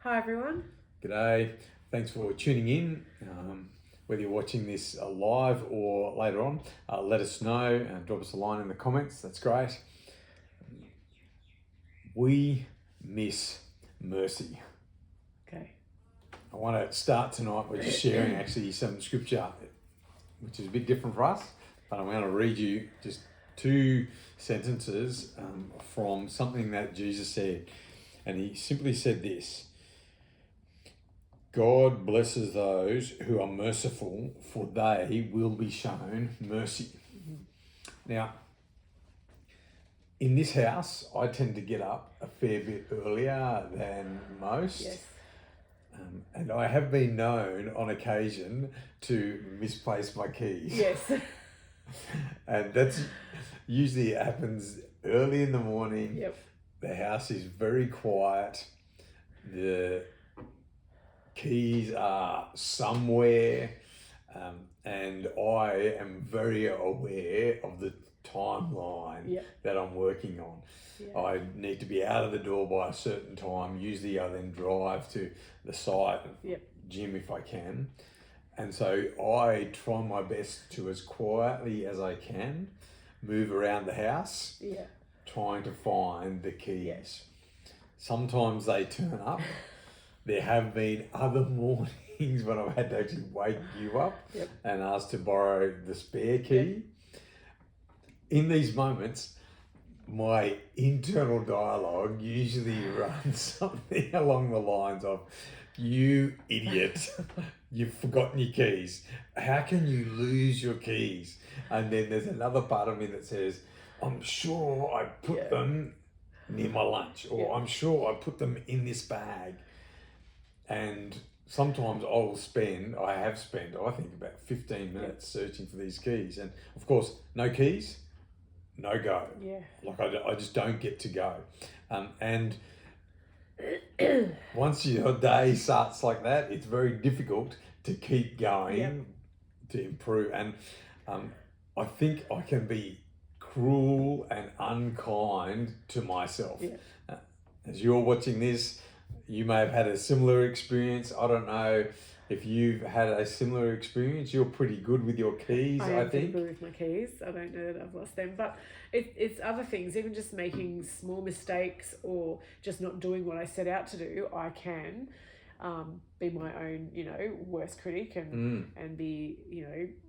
Hi everyone. G'day, thanks for tuning in. Whether you're watching this live or later on, let us know and drop us a line in the comments. That's great. We miss mercy. Okay. I want to start tonight by just sharing actually some scripture, which is a bit different for us, but I'm going to read you just two sentences from something that Jesus said. And he simply said this: God blesses those who are merciful, for they will be shown mercy. Now, in this house, I tend to get up a fair bit earlier than most. Yes. And I have been known on occasion to misplace my keys. Yes. And that's usually happens early in the morning. Yep. The house is very quiet. The keys are somewhere, and I am very aware of the timeline that I'm working on. Yeah. I need to be out of the door by a certain time. Usually I then drive to the site, gym if I can. And so I try my best to, as quietly as I can, move around the house, trying to find the keys. Sometimes they turn up. There have been other mornings when I've had to actually wake you up and ask to borrow the spare key. In these moments, my internal dialogue usually runs something along the lines of, "You idiot, you've forgotten your keys. How can you lose your keys?" And then there's another part of me that says, "I'm sure I put them near my lunch," or "I'm sure I put them in this bag." And sometimes I have spent, I think, about 15 minutes searching for these keys. And of course, no keys, no go. Yeah. Like I just don't get to go. And once your day starts like that, it's very difficult to keep going, to improve. And I think I can be cruel and unkind to myself. As you're watching this, you may have had a similar experience. I don't know if you've had a similar experience. You're pretty good with your keys, I think. Pretty good with my keys. I don't know that I've lost them. But it's other things, even just making small mistakes or just not doing what I set out to do. I can be my own, worst critic and be,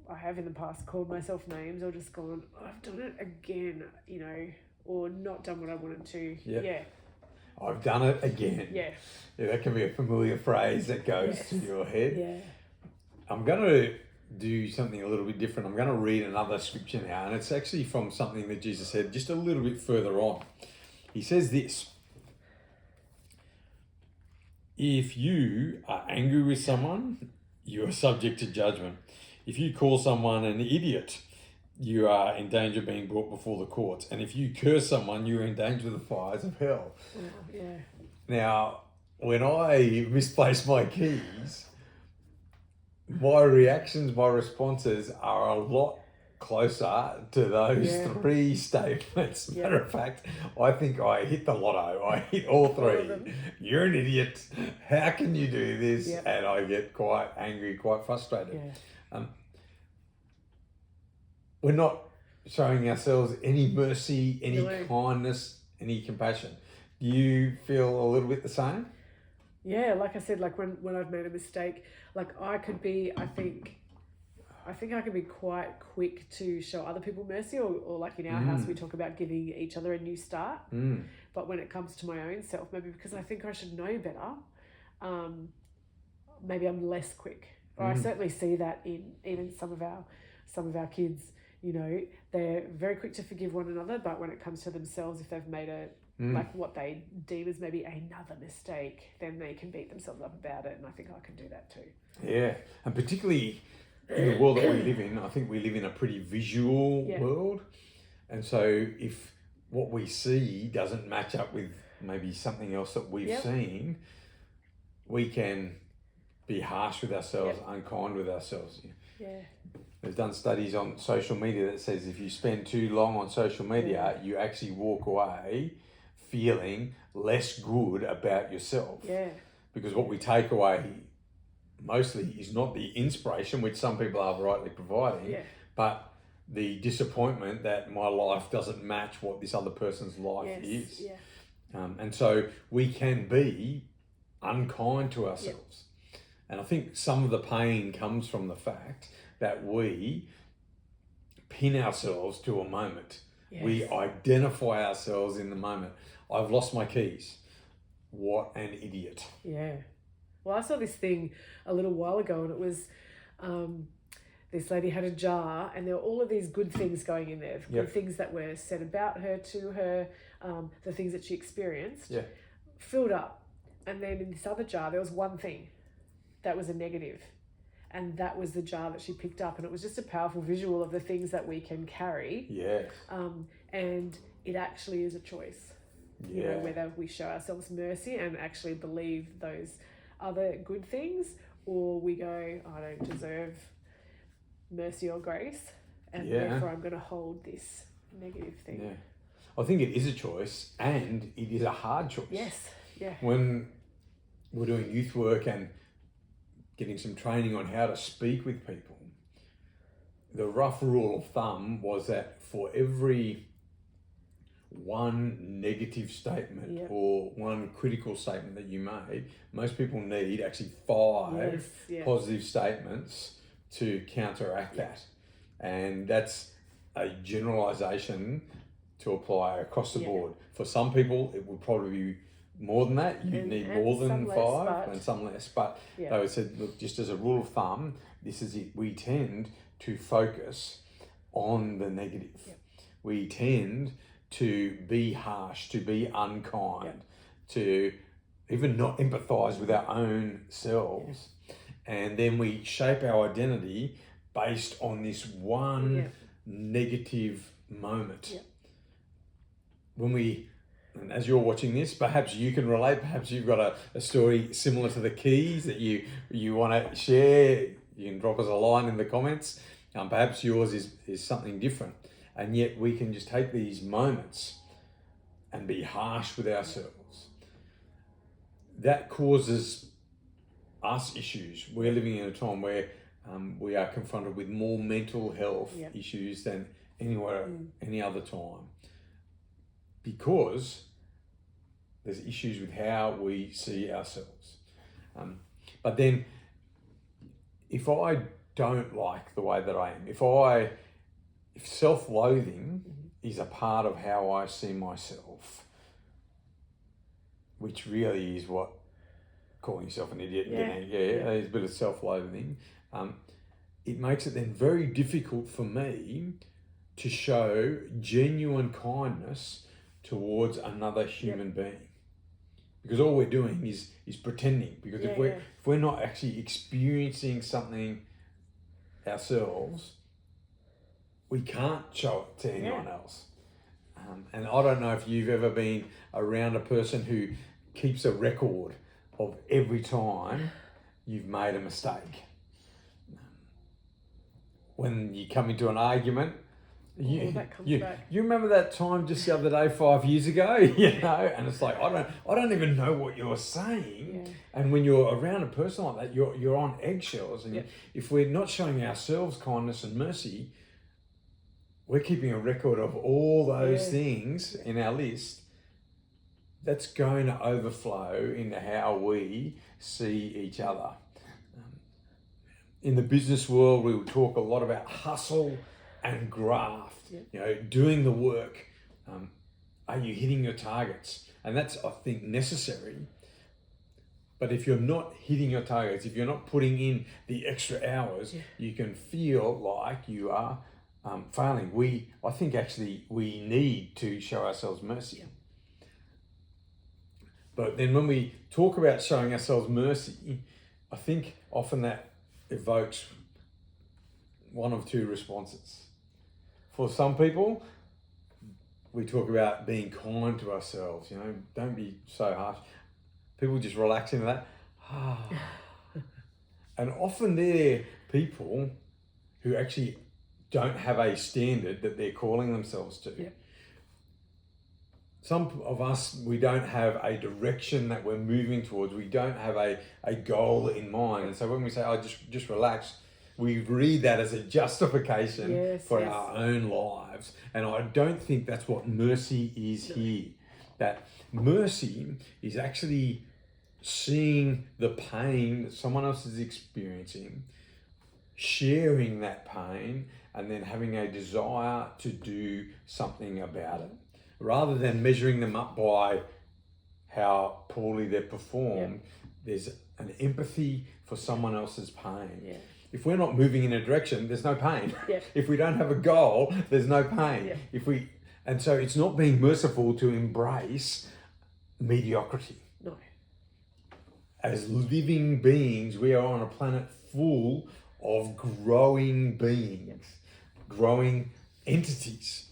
I have in the past called myself names or just gone, I've done it again, or not done what I wanted to. Yeah. I've done it again. Yeah, that can be a familiar phrase that goes to your head. Yeah. I'm going to do something a little bit different. I'm going to read another scripture now, and it's actually from something that Jesus said just a little bit further on. He says this: "If you are angry with someone, you are subject to judgment. If you call someone an idiot, you are in danger of being brought before the courts. And if you curse someone, you're in danger of the fires of hell." Now, when I misplace my keys, my responses are a lot closer to those three statements. Matter of fact, I think I hit the lotto. I hit all three. You're an idiot. How can you do this? And I get quite angry, quite frustrated. We're not showing ourselves any mercy, any kindness, any compassion. Do you feel a little bit the same? Yeah, like I said, like when I've made a mistake, like I think I can be quite quick to show other people mercy, or like in our house we talk about giving each other a new start. But when it comes to my own self, maybe because I think I should know better, maybe I'm less quick. Or I certainly see that in even some of our kids. They're very quick to forgive one another, but when it comes to themselves, if they've made like what they deem as maybe another mistake, then they can beat themselves up about it, and I think I can do that too. Yeah, and particularly in the world that we live in, I think we live in a pretty visual world, and so if what we see doesn't match up with maybe something else that we've seen, we can be harsh with ourselves, unkind with ourselves. They've done studies on social media that says if you spend too long on social media, you actually walk away feeling less good about yourself. because what we take away mostly is not the inspiration, which some people are rightly providing, but the disappointment that my life doesn't match what this other person's life is. And so we can be unkind to ourselves. And I think some of the pain comes from the fact that we pin ourselves to a moment. We identify ourselves in the moment. I've lost my keys. What an idiot. Yeah. Well, I saw this thing a little while ago, and it was this lady had a jar, and there were all of these good things going in there, good things that were said about her, to her, the things that she experienced, filled up. And then in this other jar, there was one thing that was a negative. And that was the jar that she picked up. And it was just a powerful visual of the things that we can carry. And it actually is a choice. You know, whether we show ourselves mercy and actually believe those other good things, or we go, I don't deserve mercy or grace, and therefore I'm going to hold this negative thing. I think it is a choice, and it is a hard choice. When we're doing youth work and getting some training on how to speak with people, the rough rule of thumb was that for every one negative statement or one critical statement that you made, most people need actually 5 positive statements to counteract that. And that's a generalization to apply across the board. For some people, it would probably be more than that. You need more than 5 and some less. But they would say, look, just as a rule of thumb, this is it. We tend to focus on the negative. We tend to be harsh, to be unkind, to even not empathize with our own selves. And then we shape our identity based on this one negative moment. When we, and as you're watching this, perhaps you can relate, perhaps you've got a story similar to the keys that you want to share. You can drop us a line in the comments. Perhaps yours is something different. And yet we can just take these moments and be harsh with ourselves. That causes us issues. We're living in a time where we are confronted with more mental health issues than any other time, because there's issues with how we see ourselves. But then if I don't like the way that I am, if self-loathing is a part of how I see myself, which really is what calling yourself an idiot, there's a bit of self-loathing, it makes it then very difficult for me to show genuine kindness towards another human being. Because all we're doing is pretending. Because if we're not actually experiencing something ourselves, we can't show it to anyone else. And I don't know if you've ever been around a person who keeps a record of every time you've made a mistake. When you come into an argument, you remember that time just the other day 5 years ago, and it's like I don't even know what you're saying. And when you're around a person like that, you're on eggshells. And if we're not showing ourselves kindness and mercy, we're keeping a record of all those things in our list. That's going to overflow into how we see each other. In the business world, we will talk a lot about hustle and graft, doing the work. Are you hitting your targets? And that's, I think, necessary. But if you're not hitting your targets, if you're not putting in the extra hours, you can feel like you are failing. I think actually we need to show ourselves mercy. But then when we talk about showing ourselves mercy, I think often that evokes one of two responses. For some people, we talk about being kind to ourselves, don't be so harsh. People just relax into that. And often they're people who actually don't have a standard that they're calling themselves to. some of us, we don't have a direction that we're moving towards. We don't have a goal in mind. And so when we say, oh, just relax, we read that as a justification for our own lives. And I don't think that's what mercy is here. That mercy is actually seeing the pain that someone else is experiencing, sharing that pain, and then having a desire to do something about it, rather than measuring them up by how poorly they've performed. There's an empathy for someone else's pain. If we're not moving in a direction, there's no pain. If we don't have a goal, there's no pain. And so it's not being merciful to embrace mediocrity. No. As living beings, we are on a planet full of growing beings, growing entities.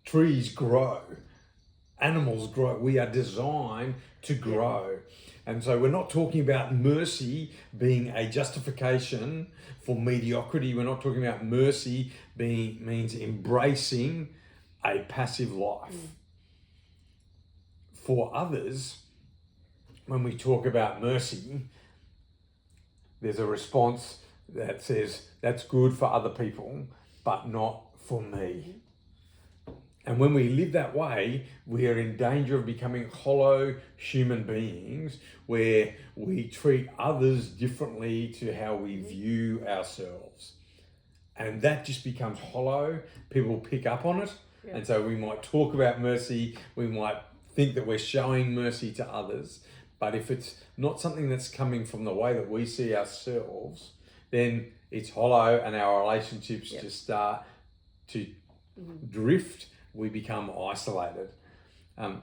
Trees grow, animals grow. We are designed to grow. And so we're not talking about mercy being a justification for mediocrity. We're not talking about mercy means embracing a passive life. For others, when we talk about mercy, there's a response that says, that's good for other people, but not for me. And when we live that way, we are in danger of becoming hollow human beings where we treat others differently to how we view ourselves. And that just becomes hollow. People pick up on it. And so we might talk about mercy. We might think that we're showing mercy to others. But if it's not something that's coming from the way that we see ourselves, then it's hollow and our relationships just start to drift. We become isolated. I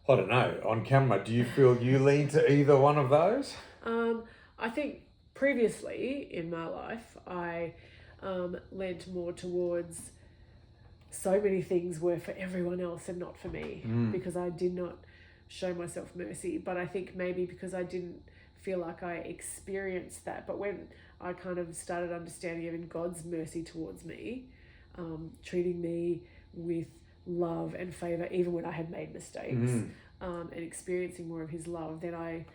don't know, on camera, do you feel you lean to either one of those? I think previously in my life, I leant more towards so many things were for everyone else and not for me, because I did not show myself mercy. But I think maybe because I didn't feel like I experienced that. But when I kind of started understanding even God's mercy towards me, treating me with love and favor, even when I had made mistakes, and experiencing more of his love, then I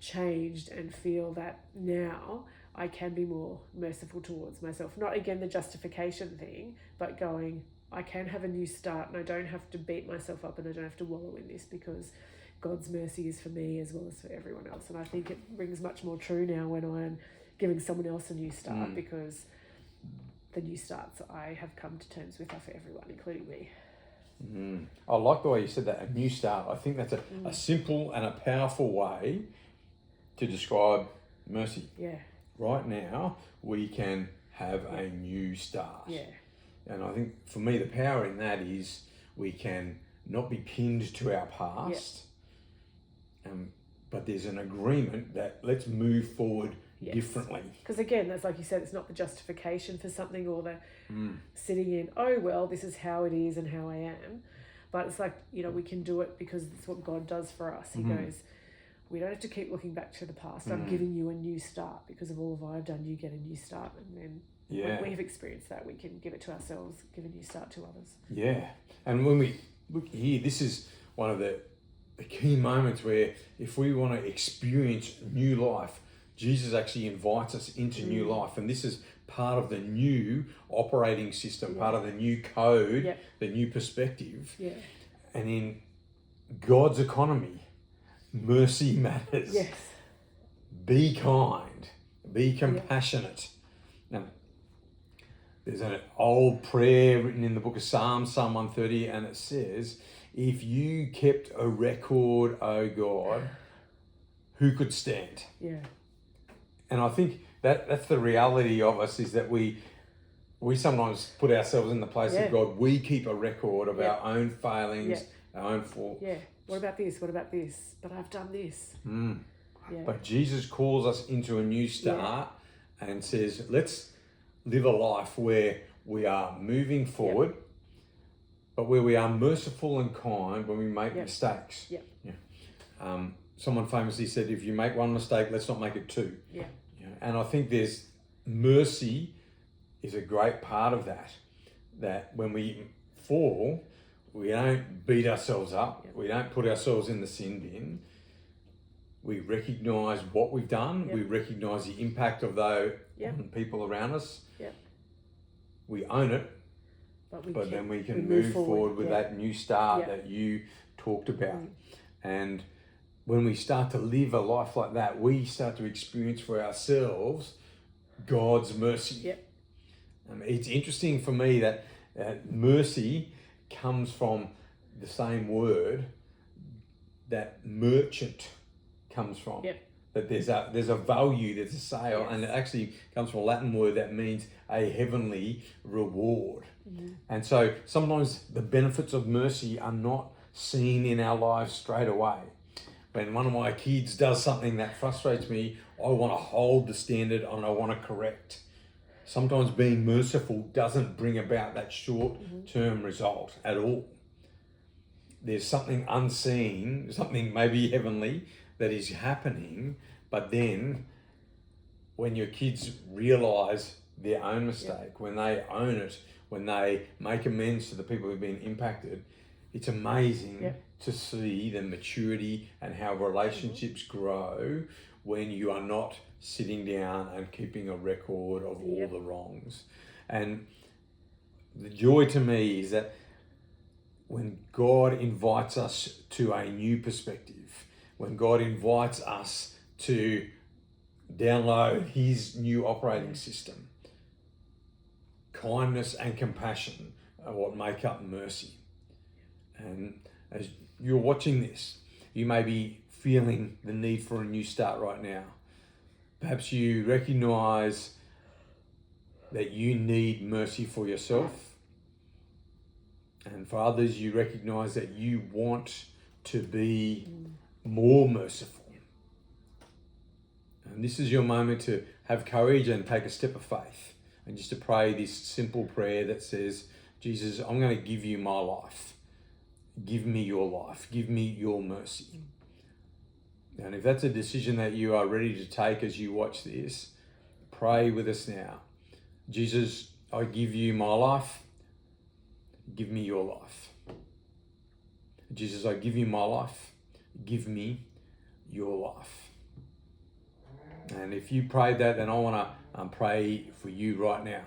changed and feel that now I can be more merciful towards myself. Not again the justification thing, but going, I can have a new start and I don't have to beat myself up and I don't have to wallow in this, because God's mercy is for me as well as for everyone else. And I think it rings much more true now when I'm giving someone else a new start, because the new starts I have come to terms with are for everyone, including me. I like the way you said that, a new start. I think that's a simple and a powerful way to describe mercy. Right now, we can have a new start. And I think for me, the power in that is we can not be pinned to our past, but there's an agreement that let's move forward differently. Because again, that's like you said, it's not the justification for something or the sitting in, oh, well, this is how it is and how I am. But it's like, we can do it because it's what God does for us. He goes, we don't have to keep looking back to the past. I'm giving you a new start. Because of all of I've done, you get a new start. And then when we've experienced that, we can give it to ourselves, give a new start to others. And when we look here, this is one of the key moments where if we want to experience new life, Jesus actually invites us into new life. And this is part of the new operating system, part of the new code, the new perspective. And in God's economy, mercy matters. Be kind. Be compassionate. Now, there's an old prayer written in the book of Psalms, Psalm 130, and it says, if you kept a record, O God, who could stand? And I think that's the reality of us, is that we sometimes put ourselves in the place of God. We keep a record of our own failings, our own faults. What about this? What about this? But I've done this. But Jesus calls us into a new start and says, let's live a life where we are moving forward, but where we are merciful and kind when we make mistakes. Someone famously said, if you make one mistake, let's not make it two. And I think there's mercy is a great part of that. That when we fall, We don't beat ourselves up. Yep. We don't put ourselves in the sin bin. We recognise what we've done. Yep. We recognise the impact of those on people around us. Yep. We own it, but then we can move forward with that new start that you talked about. And when we start to live a life like that, we start to experience for ourselves God's mercy. Yep. It's interesting for me that mercy comes from the same word that merchant comes from. Yep. That there's a value, there's a sale, and it actually comes from a Latin word that means a heavenly reward. Mm-hmm. And so sometimes the benefits of mercy are not seen in our lives straight away. When one of my kids does something that frustrates me, I want to hold the standard and I want to correct. Sometimes being merciful doesn't bring about that short-term result at all. There's something unseen, something maybe heavenly that is happening, but then when your kids realise their own mistake, when they own it, when they make amends to the people who've been impacted, it's amazing to see the maturity and how relationships grow when you are not sitting down and keeping a record of all the wrongs. And the joy to me is that when God invites us to a new perspective, when God invites us to download his new operating system, kindness and compassion are what make up mercy. And as you're watching this, you may be feeling the need for a new start right now. Perhaps you recognize that you need mercy for yourself. And for others, you recognize that you want to be more merciful. And this is your moment to have courage and take a step of faith. And just to pray this simple prayer that says, Jesus, I'm going to give you my life. Give me your life. Give me your mercy. And if that's a decision that you are ready to take as you watch this, pray with us now. Jesus, I give you my life. Give me your life. Jesus, I give you my life. Give me your life. And if you prayed that, then I want to pray for you right now.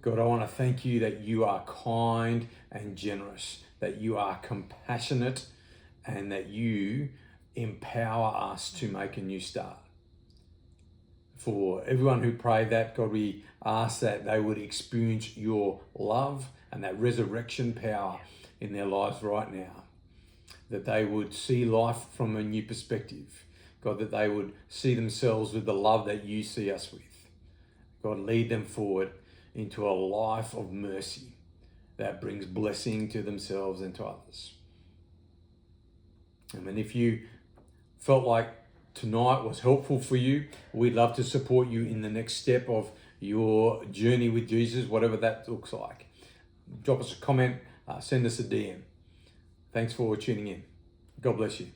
God, I want to thank you that you are kind and generous, that you are compassionate, and that you empower us to make a new start. For everyone who prayed that, God, we ask that they would experience your love and that resurrection power in their lives right now. That they would see life from a new perspective. God, that they would see themselves with the love that you see us with. God, lead them forward into a life of mercy that brings blessing to themselves and to others. And if you felt like tonight was helpful for you, we'd love to support you in the next step of your journey with Jesus, whatever that looks like. Drop us a comment, send us a DM. Thanks for tuning in. God bless you.